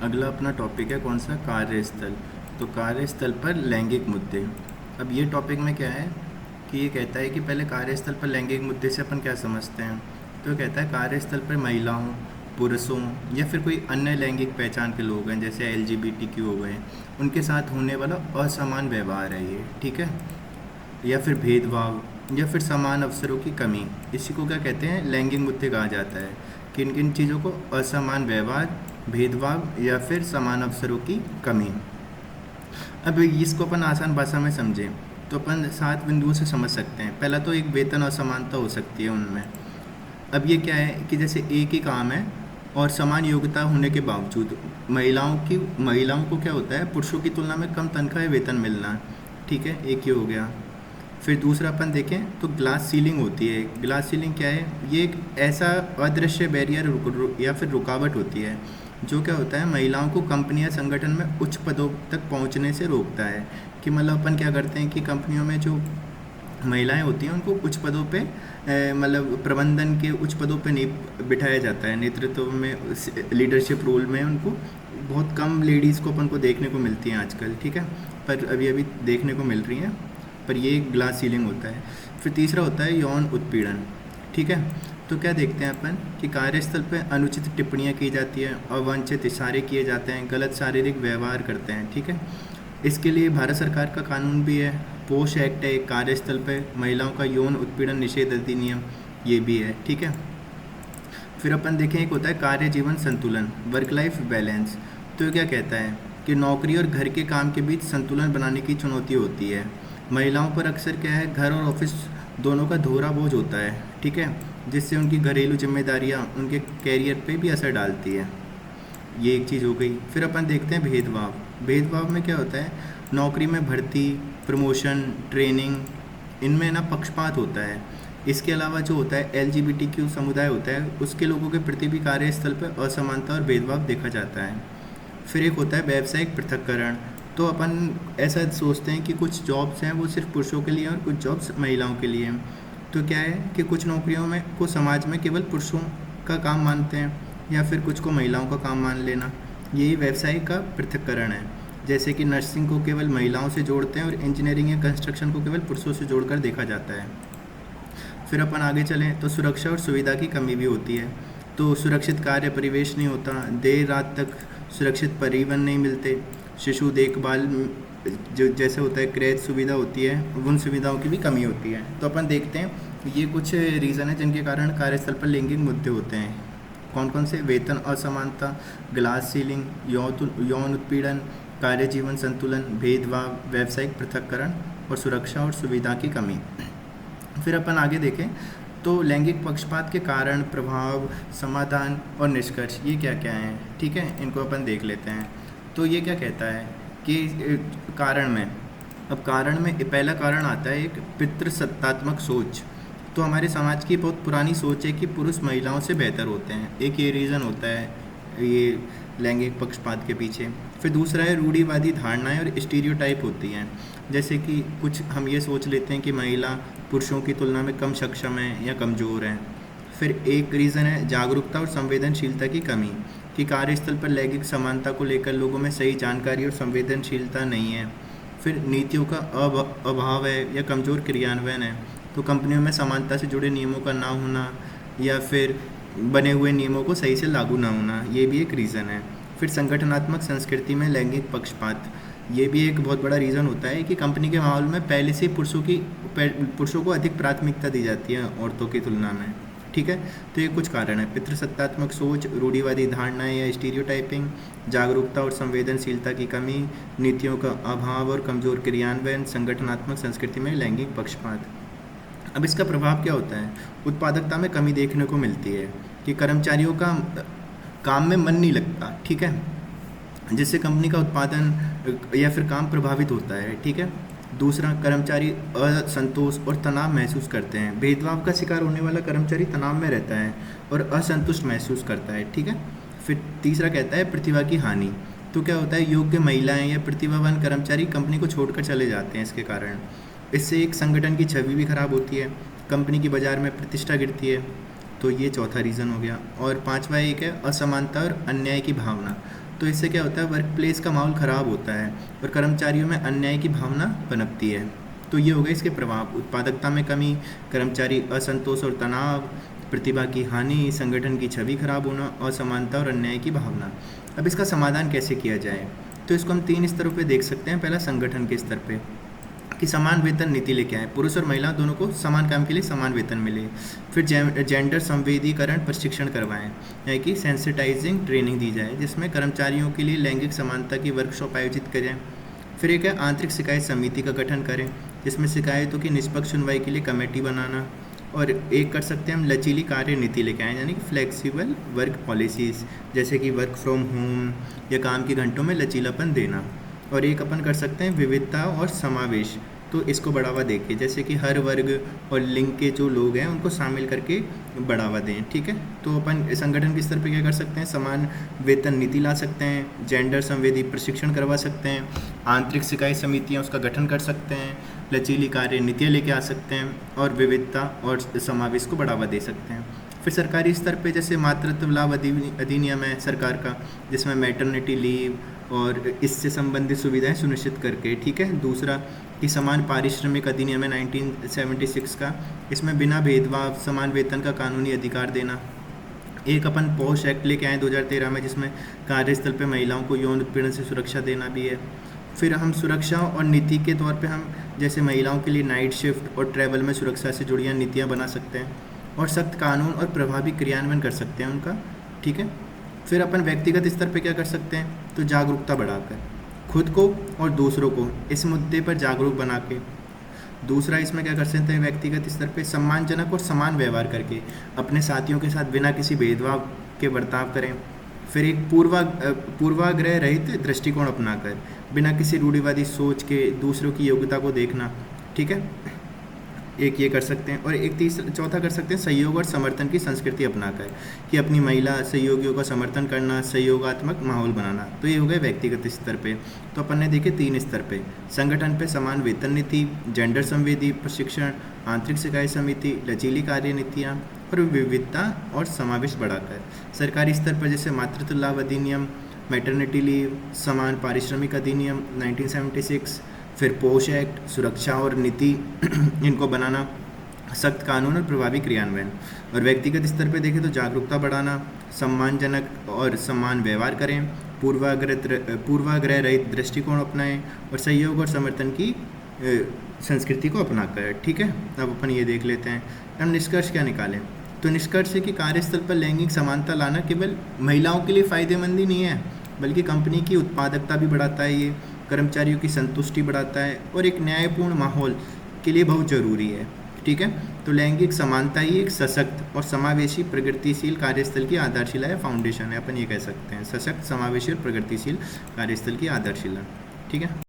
अगला अपना टॉपिक है कौन सा, कार्यस्थल। तो कार्यस्थल पर लैंगिक मुद्दे। अब ये टॉपिक में क्या है कि ये कहता है कि पहले कार्यस्थल पर लैंगिक मुद्दे से अपन क्या समझते हैं। तो कहता है कार्यस्थल पर महिलाओं, पुरुषों या फिर कोई अन्य लैंगिक पहचान के लोग हैं जैसे LGBTQ हो गए, उनके साथ होने वाला असमान व्यवहार है ये, ठीक है, या फिर भेदभाव या फिर समान अवसरों की कमी। इसी को क्या कहते हैं, लैंगिक मुद्दे कहा जाता है। किन किन चीज़ों को, असमान व्यवहार, भेदभाव या फिर समान अवसरों की कमी। अब इसको अपन आसान भाषा में समझें तो अपन 7 बिंदुओं से समझ सकते हैं। पहला तो एक वेतन असमानता हो सकती है उनमें। अब ये क्या है कि जैसे एक ही काम है और समान योग्यता होने के बावजूद महिलाओं को क्या होता है, पुरुषों की तुलना में कम तनख्वाह या वेतन मिलना, ठीक है, एक ही हो गया। फिर दूसरा अपन देखें तो ग्लास सीलिंग होती है। ग्लास सीलिंग क्या है, ये एक ऐसा अदृश्य बैरियर या फिर रुकावट होती है जो क्या होता है, महिलाओं को कंपनी या संगठन में उच्च पदों तक पहुंचने से रोकता है। कि मतलब अपन क्या करते हैं कि कंपनियों में जो महिलाएं होती हैं उनको उच्च पदों पे मतलब प्रबंधन के उच्च पदों पे नहीं बिठाया जाता है, नेतृत्व में, लीडरशिप रोल में उनको बहुत कम लेडीज़ को अपन को देखने को मिलती हैं आजकल, ठीक है, पर अभी अभी देखने को मिल रही हैं, पर ये एक ग्लास सीलिंग होता है। फिर तीसरा होता है यौन उत्पीड़न, ठीक है। तो क्या देखते हैं अपन कि कार्यस्थल पर अनुचित टिप्पणियाँ की जाती है, अवांछित इशारे किए जाते हैं, गलत शारीरिक व्यवहार करते हैं, ठीक है। इसके लिए भारत सरकार का कानून भी है, पोश एक्ट है, कार्यस्थल पर महिलाओं का यौन उत्पीड़न निषेध अधिनियम, ये भी है, ठीक है। फिर अपन देखें एक होता है कार्य जीवन संतुलन, वर्क लाइफ बैलेंस। तो ये क्या कहता है कि नौकरी और घर के काम के बीच संतुलन बनाने की चुनौती होती है। महिलाओं पर अक्सर क्या है, घर और ऑफिस दोनों का दोहरा बोझ होता है, ठीक है, जिससे उनकी घरेलू जिम्मेदारियां उनके कैरियर पे भी असर डालती है। ये एक चीज़ हो गई। फिर अपन देखते हैं भेदभाव। भेदभाव में क्या होता है, नौकरी में भर्ती, प्रमोशन, ट्रेनिंग, इनमें ना पक्षपात होता है। इसके अलावा जो होता है LGBTQ समुदाय होता है, उसके लोगों के प्रति भी कार्यस्थल पर असमानता और भेदभाव देखा जाता है। फिर एक होता है व्यावसायिक पृथक्करण। तो अपन ऐसा सोचते हैं कि कुछ जॉब्स हैं वो सिर्फ पुरुषों के लिए और कुछ जॉब्स महिलाओं के लिए हैं। तो क्या है कि कुछ नौकरियों में को समाज में केवल पुरुषों का काम मानते हैं या फिर कुछ को महिलाओं का काम मान लेना, यही व्यवसाय का पृथक्करण है। जैसे कि नर्सिंग को केवल महिलाओं से जोड़ते हैं और इंजीनियरिंग या कंस्ट्रक्शन को केवल पुरुषों से जोड़कर देखा जाता है। फिर अपन आगे चलें तो सुरक्षा और सुविधा की कमी भी होती है। तो सुरक्षित कार्य परिवेश नहीं होता, देर रात तक सुरक्षित परिवहन नहीं मिलते, शिशु देखभाल जो जैसे होता है क्रेच सुविधा होती है, उन सुविधाओं की भी कमी होती है। तो अपन देखते हैं ये कुछ रीज़न है जिनके कारण कार्यस्थल पर लैंगिक मुद्दे होते हैं। कौन कौन से, वेतन असमानता, ग्लास सीलिंग, यौन उत्पीड़न, कार्य जीवन संतुलन, भेदभाव, व्यावसायिक पृथक्करण और सुरक्षा और सुविधा की कमी। फिर अपन आगे देखें तो लैंगिक पक्षपात के कारण, प्रभाव, समाधान और निष्कर्ष, ये क्या क्या हैं, ठीक है, इनको अपन देख लेते हैं। तो ये क्या कहता है कि कारण में, अब कारण में पहला कारण आता है एक पितृसत्तात्मक सोच। तो हमारे समाज की बहुत पुरानी सोच है कि पुरुष महिलाओं से बेहतर होते हैं, एक ये रीज़न होता है ये लैंगिक पक्षपात के पीछे। फिर दूसरा है रूढ़िवादी धारणाएं और स्टीरियोटाइप होती हैं, जैसे कि कुछ हम ये सोच लेते हैं कि महिला पुरुषों की तुलना में कम सक्षम है या कमज़ोर है। फिर एक रीज़न है जागरूकता और संवेदनशीलता की कमी, कि कार्यस्थल पर लैंगिक समानता को लेकर लोगों में सही जानकारी और संवेदनशीलता नहीं है। फिर नीतियों का अभाव है या कमज़ोर क्रियान्वयन है। तो कंपनियों में समानता से जुड़े नियमों का ना होना या फिर बने हुए नियमों को सही से लागू ना होना, ये भी एक रीज़न है। फिर संगठनात्मक संस्कृति में लैंगिक पक्षपात, ये भी एक बहुत बड़ा रीज़न होता है कि कंपनी के माहौल में पहले से पुरुषों को अधिक प्राथमिकता दी जाती है औरतों की तुलना में, ठीक है। तो ये कुछ कारण है, पितृसत्तात्मक सोच, रूढ़िवादी धारणाएं या स्टीरियोटाइपिंग, जागरूकता और संवेदनशीलता की कमी, नीतियों का अभाव और कमज़ोर क्रियान्वयन, संगठनात्मक संस्कृति में लैंगिक पक्षपात। अब इसका प्रभाव क्या होता है, उत्पादकता में कमी देखने को मिलती है कि कर्मचारियों का काम में मन नहीं लगता, ठीक है, जिससे कंपनी का उत्पादन या फिर काम प्रभावित होता है, ठीक है। दूसरा, कर्मचारी असंतोष और तनाव महसूस करते हैं। भेदभाव का शिकार होने वाला कर्मचारी तनाव में रहता है और असंतुष्ट महसूस करता है, ठीक है। फिर तीसरा कहता है प्रतिभा की हानि। तो क्या होता है, योग्य महिलाएं या प्रतिभावान कर्मचारी कंपनी को छोड़कर चले जाते हैं इसके कारण। इससे एक संगठन की छवि भी खराब होती है, कंपनी की बाज़ार में प्रतिष्ठा गिरती है। तो ये चौथा रीज़न हो गया। और पांचवा एक है असमानता और अन्याय की भावना। तो इससे क्या होता है, वर्क प्लेस का माहौल ख़राब होता है और कर्मचारियों में अन्याय की भावना पनपती है। तो ये हो गए इसके प्रभाव। उत्पादकता में कमी, कर्मचारी असंतोष और तनाव, प्रतिभा की हानि, संगठन की छवि खराब होना, असमानता और अन्याय की भावना। अब इसका समाधान कैसे किया जाए, तो इसको हम 3 स्तरों पे देख सकते हैं। पहला संगठन के स्तर पे कि समान वेतन नीति लेके आए, पुरुष और महिला दोनों को समान काम के लिए समान वेतन मिले। फिर जेंडर संवेदीकरण प्रशिक्षण करवाएं, यानी कि सेंसिटाइजिंग ट्रेनिंग दी जाए जिसमें कर्मचारियों के लिए लैंगिक समानता की वर्कशॉप आयोजित करें। फिर एक है आंतरिक शिकायत समिति का गठन करें जिसमें शिकायतों की निष्पक्ष सुनवाई के लिए कमेटी बनाना। और एक कर सकते हैं हम लचीली कार्य नीति लेके आए, यानी कि फ्लेक्सिबल वर्क पॉलिसीज़, जैसे कि वर्क फ्रॉम होम या काम के घंटों में लचीलापन देना। और एक अपन कर सकते हैं विविधता और समावेश, तो इसको बढ़ावा देके जैसे कि हर वर्ग और लिंग के जो लोग हैं उनको शामिल करके बढ़ावा दें। ठीक है, तो अपन संगठन के स्तर पे क्या कर सकते हैं, समान वेतन नीति ला सकते हैं, जेंडर संवेदी प्रशिक्षण करवा सकते हैं, आंतरिक शिकायत समितियाँ उसका गठन कर सकते हैं, लचीली कार्य नीतियाँ लेके आ सकते हैं और विविधता और समावेश को बढ़ावा दे सकते हैं। फिर सरकारी स्तर पे जैसे मातृत्व लाभ अधिनियम है सरकार का, जिसमें मैटरनिटी लीव और इससे संबंधित सुविधाएं सुनिश्चित करके। ठीक है, दूसरा कि समान पारिश्रमिक अधिनियम है 1976 का, इसमें बिना भेदभाव समान वेतन का कानूनी अधिकार देना। एक अपन पॉश एक्ट लेके आए 2013 में, जिसमें कार्यस्थल पे महिलाओं को यौन उत्पीड़न से सुरक्षा देना भी है। फिर हम सुरक्षा और नीति के तौर पे हम जैसे महिलाओं के लिए नाइट शिफ्ट और ट्रैवल में सुरक्षा से जुड़ी नीतियाँ बना सकते हैं और सख्त कानून और प्रभावी क्रियान्वयन कर सकते हैं उनका। ठीक है, फिर अपन व्यक्तिगत स्तर पे क्या कर सकते हैं, तो जागरूकता बढ़ाकर खुद को और दूसरों को इस मुद्दे पर जागरूक बना के। दूसरा इसमें क्या कर सकते हैं, व्यक्तिगत स्तर पे सम्मानजनक और समान व्यवहार करके अपने साथियों के साथ बिना किसी भेदभाव के बर्ताव करें। फिर एक पूर्वाग्रह रहित दृष्टिकोण अपनाकर बिना किसी रूढ़िवादी सोच के दूसरों की योग्यता को देखना। ठीक है, एक ये कर सकते हैं। और एक चौथा कर सकते हैं सहयोग और समर्थन की संस्कृति अपनाकर कि अपनी महिला सहयोगियों का समर्थन करना, सहयोगात्मक माहौल बनाना। तो ये हो गए व्यक्तिगत स्तर पे। तो अपन ने देखे 3 स्तर पे, संगठन पे समान वेतन नीति, जेंडर संवेदी प्रशिक्षण, आंतरिक शिकायत समिति, लचीली कार्य नीतियाँ और विविधता और समावेश बढ़ाकर। सरकारी स्तर पर जैसे मातृत्व लाभ अधिनियम, मैटरनिटी लीव, समान पारिश्रमिक अधिनियम 1976, फिर पोश एक्ट, सुरक्षा और नीति इनको बनाना, सख्त कानून और प्रभावी क्रियान्वयन। और व्यक्तिगत स्तर पे देखें तो जागरूकता बढ़ाना, सम्मानजनक और समान व्यवहार करें, पूर्वाग्रह रहित दृष्टिकोण अपनाएं और सहयोग और समर्थन की संस्कृति को अपनाकर। ठीक है, अब अपन ये देख लेते हैं हम निष्कर्ष क्या निकालें। तो निष्कर्ष है कि कार्यस्थल पर लैंगिक समानता लाना केवल महिलाओं के लिए फ़ायदेमंद ही नहीं है, बल्कि कंपनी की उत्पादकता भी बढ़ाता है, ये कर्मचारियों की संतुष्टि बढ़ाता है और एक न्यायपूर्ण माहौल के लिए बहुत ज़रूरी है। ठीक है, तो लैंगिक समानता ही एक सशक्त और समावेशी प्रगतिशील कार्यस्थल की आधारशिला है, फाउंडेशन है, अपन ये कह सकते हैं, सशक्त, समावेशी और प्रगतिशील कार्यस्थल की आधारशिला। ठीक है।